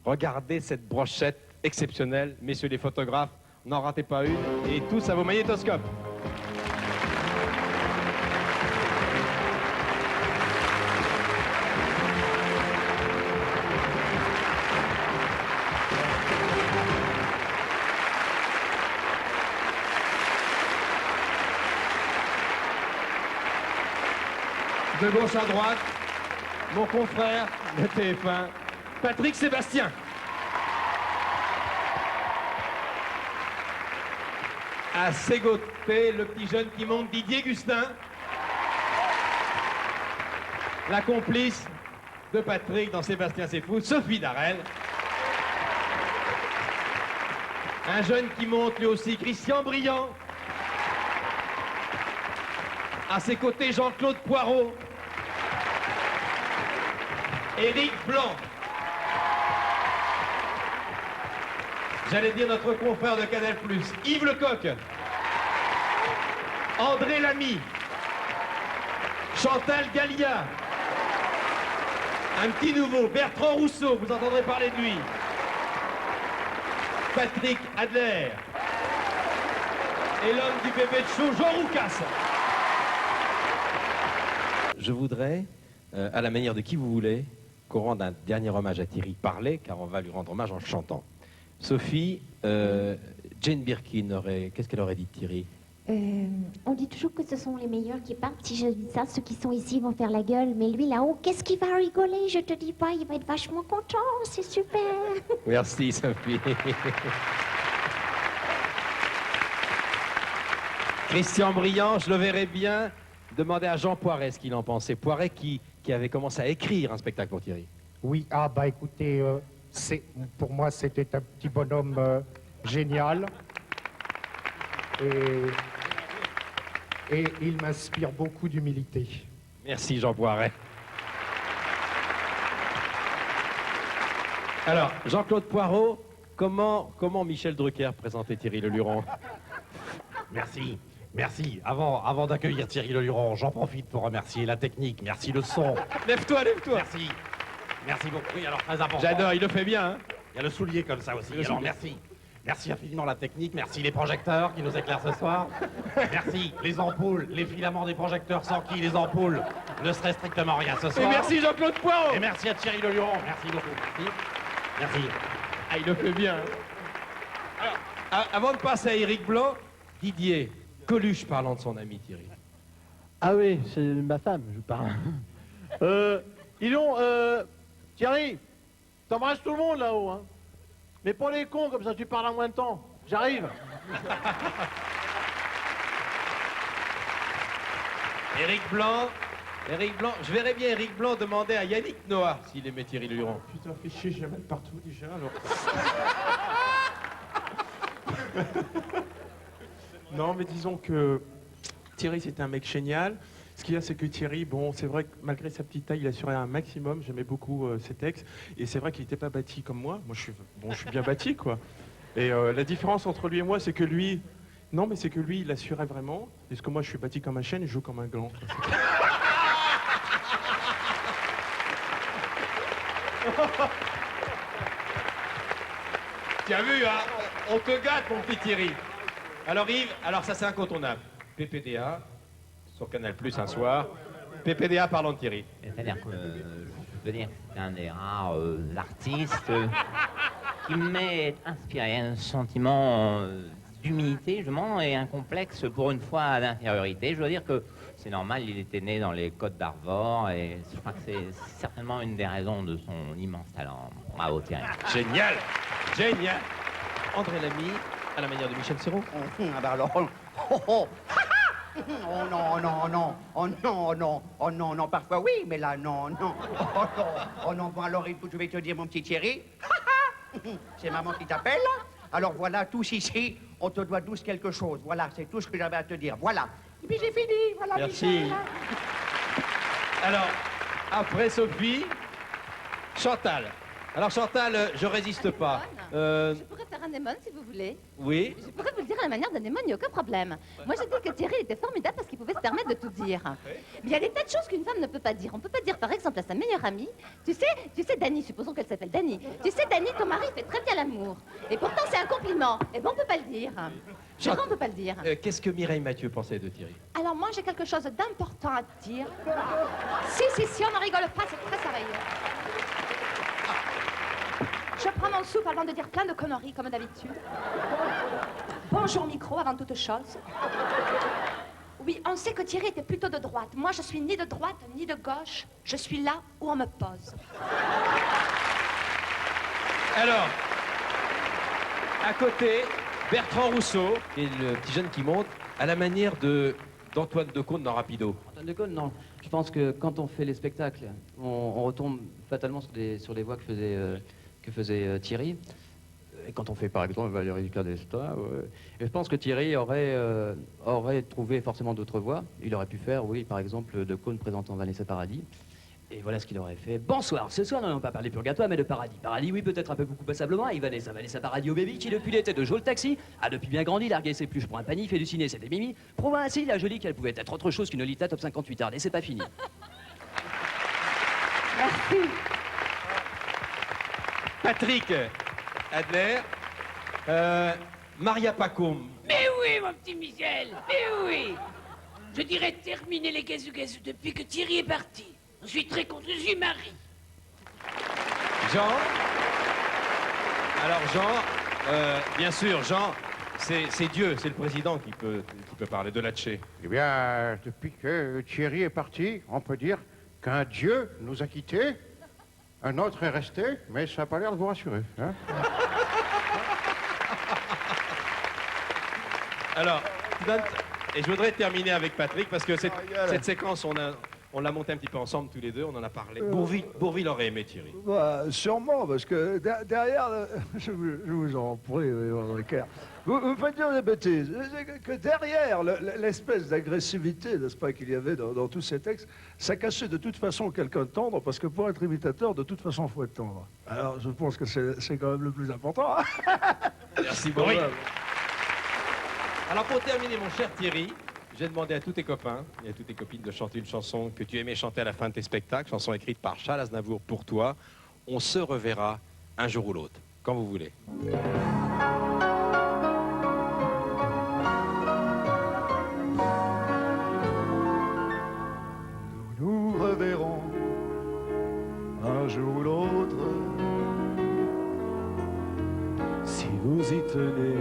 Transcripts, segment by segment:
Regardez cette brochette exceptionnelle, messieurs les photographes, n'en ratez pas une, et tous à vos magnétoscopes. De gauche à droite, mon confrère de TF1, Patrick Sébastien. À ses côtés, le petit jeune qui monte, Didier Gustin. La complice de Patrick dans Sébastien c'est fou, Sophie Darel. Un jeune qui monte lui aussi, Christian Briand. À ses côtés, Jean-Claude Poirot. Éric Blanc. J'allais dire notre confrère de Canal+, Yves Lecoq. André Lamy. Chantal Gallia. Un petit nouveau, Bertrand Rousseau, vous entendrez parler de lui. Patrick Adler. Et l'homme du bébé de show, Jean Roucas. Je voudrais, à la manière de qui vous voulez, qu'on rende un dernier hommage à Thierry Parler, car on va lui rendre hommage en chantant. Sophie, Jane Birkin, qu'est-ce qu'elle aurait dit de Thierry? On dit toujours que ce sont les meilleurs qui partent. Si je dis ça, ceux qui sont ici vont faire la gueule. Mais lui, là-haut, qu'est-ce qu'il va rigoler? Je te dis pas, il va être vachement content. C'est super. Merci, Sophie. Christian Briand, je le verrais bien demander à Jean Poiret ce qu'il en pensait. Poiret qui avait commencé à écrire un spectacle pour Thierry. Oui, ah bah écoutez, pour moi c'était un petit bonhomme génial. Et il m'inspire beaucoup d'humilité. Merci Jean Poiret. Alors, Jean-Claude Poirot, comment Michel Drucker présentait Thierry Leluron? Merci. Merci. Avant d'accueillir Thierry Leluron, j'en profite pour remercier la technique. Merci le son. Lève-toi, lève-toi. Merci. Merci beaucoup. Oui, alors très important. J'adore, il le fait bien. Hein. Il y a le soulier comme ça aussi. Alors merci. Merci infiniment la technique. Merci les projecteurs qui nous éclairent ce soir. Merci les ampoules, les filaments des projecteurs sans qui les ampoules ne seraient strictement rien ce soir. Et merci Jean-Claude Poirot. Et merci à Thierry Leluron. Merci beaucoup. Merci. Merci. Ah, il le fait bien. Alors, avant de passer à Éric Blanc, Didier, Coluche parlant de son ami Thierry. Ah oui, c'est ma femme, je parle. Dis donc, Thierry, t'embrasses tout le monde là-haut, hein. Mais pas les cons, comme ça tu parles en moins de temps. J'arrive. Éric Blanc, je verrais bien Éric Blanc demander à Yannick Noah s'il aimait Thierry Leluron. Putain, fais chier, j'ai mal partout déjà, alors. Non, mais disons que Thierry, c'était un mec génial. Ce qu'il y a, c'est que Thierry, bon, c'est vrai que malgré sa petite taille, il assurait un maximum. J'aimais beaucoup ses textes. Et c'est vrai qu'il n'était pas bâti comme moi. Moi, je suis bien bâti, quoi. Et la différence entre lui et moi, c'est que lui... Non, mais c'est que lui, il assurait vraiment. Parce que moi, je suis bâti comme un chêne et je joue comme un gland. Tu as vu, hein? On te gâte, mon petit Thierry. Alors Yves, alors ça c'est incontournable. PPDA, sur Canal+, un soir. PPDA parlant de Thierry. C'est-à-dire que, je veux dire, c'est un des rares artistes qui m'est inspiré un sentiment d'humilité, justement, et un complexe, pour une fois, d'infériorité. Je veux dire que c'est normal, il était né dans les Côtes d'Arvor, et je crois que c'est certainement une des raisons de son immense talent. Bravo, Thierry. Génial, génial. André Lamy, à la manière de Michel Serrault. Ah bah alors, oh non, non, non, oh non, non, oh non, non, parfois oui, mais là, non, non, oh non, bon alors, écoute, je vais te dire, mon petit Thierry, c'est maman qui t'appelle, alors voilà, tous ici, on te doit tous quelque chose, voilà, c'est tout ce que j'avais à te dire, voilà. Et puis j'ai fini, voilà. Merci. Michel. Alors, après Sophie, Chantal. Alors Chantal, je résiste pas. Je pourrais faire faire anémone si vous voulez. Oui. Je pourrais vous le dire à la manière d'anémone, il n'y a aucun problème. Moi, j'ai dit que Thierry était formidable parce qu'il pouvait se permettre de tout dire. Mais il y a des tas de choses qu'une femme ne peut pas dire. On peut pas dire, par exemple, à sa meilleure amie, tu sais, Dani, supposons qu'elle s'appelle Dani. Tu sais, Dani, ton mari fait très bien l'amour. Et pourtant, c'est un compliment. Eh ben, on peut pas le dire. Je crois qu'on peut pas le dire. Qu'est-ce que Mireille Mathieu pensait de Thierry? Alors moi, j'ai quelque chose d'important à te dire. Si, on n'en rigole pas, c'est très sérieux. Je prends mon souffle avant de dire plein de conneries, comme d'habitude. Bonjour micro, avant toute chose. Oui, on sait que Thierry était plutôt de droite. Moi, je suis ni de droite, ni de gauche. Je suis là où on me pose. Alors, à côté, Bertrand Rousseau, qui est le petit jeune qui monte, à la manière d'Antoine Decaune dans Rapido. Antoine Decaune, non. Je pense que quand on fait les spectacles, on retombe fatalement sur les voix que faisait Thierry. Et quand on fait par exemple Valérie Giscard d'Estaing, et je pense que Thierry aurait trouvé forcément d'autres voix. Il aurait pu faire, oui, par exemple, Decaune présentant Vanessa Paradis. Et voilà ce qu'il aurait fait. Bonsoir, ce soir, nous n'allons pas parler purgatoire, mais de Paradis. Paradis, oui, peut-être un peu beaucoup passablement. Et Vanessa Paradis au baby, qui depuis l'été de Joe le taxi, a depuis bien grandi, largué ses pluches pour un panier, fait du ciné, c'était Mimi, prouva ainsi la jolie qu'elle pouvait être autre chose qu'une Lolita top 58 heures. Et c'est pas fini. Merci. Patrick Adler, Maria Pacôme. Mais oui, mon petit Michel, mais oui. Je dirais terminer les gazou-gazou depuis que Thierry est parti. Je suis très content, je suis Marie. Jean. Alors Jean, bien sûr, Jean, c'est Dieu, c'est le président qui peut parler de Latché. Eh bien, depuis que Thierry est parti, on peut dire qu'un Dieu nous a quittés, un autre est resté, mais ça n'a pas l'air de vous rassurer. Hein. Alors, et je voudrais terminer avec Patrick, parce que cette séquence, on l'a montée un petit peu ensemble tous les deux, on en a parlé. Bourvil aurait aimé Thierry. Bah, sûrement, parce que derrière, je vous en prie, Ricard, vous faites dire des bêtises. Que derrière l'espèce d'agressivité, n'est-ce pas, qu'il y avait dans tous ces textes, ça cachait de toute façon quelqu'un de tendre, parce que pour être imitateur, de toute façon, il faut être tendre. Alors, je pense que c'est quand même le plus important. Merci beaucoup. Alors, pour terminer, mon cher Thierry, j'ai demandé à tous tes copains et à toutes tes copines de chanter une chanson que tu aimais chanter à la fin de tes spectacles, chanson écrite par Charles Aznavour pour toi. On se reverra un jour ou l'autre, quand vous voulez. Nous nous reverrons un jour ou l'autre. Si vous y tenez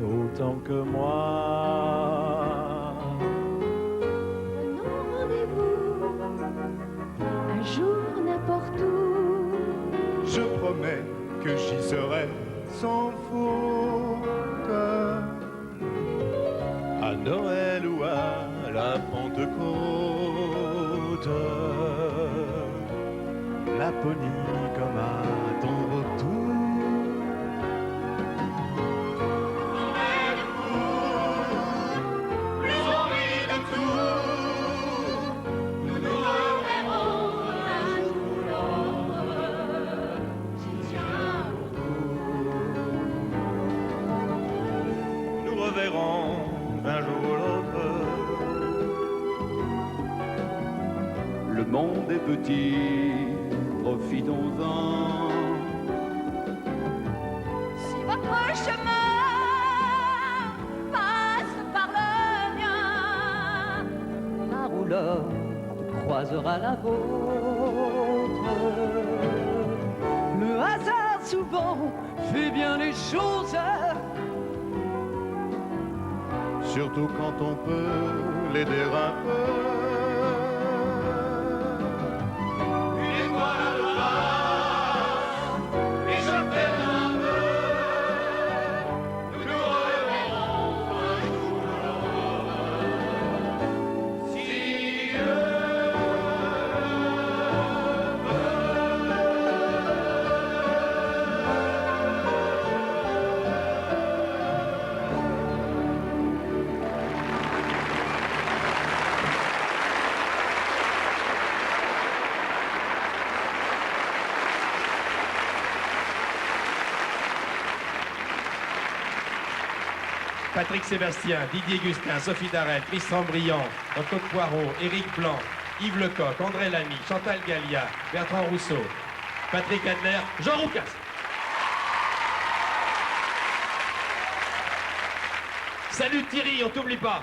autant que moi. Prenons rendez-vous un jour n'importe où. Je promets que j'y serai sans faute. À Noël ou à la Pentecôte. Laponie comme à ton retour. Un jour ou l'autre. Le monde est petit, profitons-en. Si votre chemin passe par le mien, Ma roulotte croisera la vôtre. Le hasard souvent fait bien les choses. Surtout quand on peut l'aider un peu. Une étoile à la face, et je t'aime un peu. Nous nous reverrons un jour ou l'autre. Si Dieu Patrick Sébastien, Didier Gustin, Sophie Darel, Tristan Briand, Jean-Claude Poirot, Éric Blanc, Yves Lecoq, André Lamy, Chantal Gallia, Bertrand Rousseau, Patrick Adler, Jean Roucas. Salut Thierry, on t'oublie pas.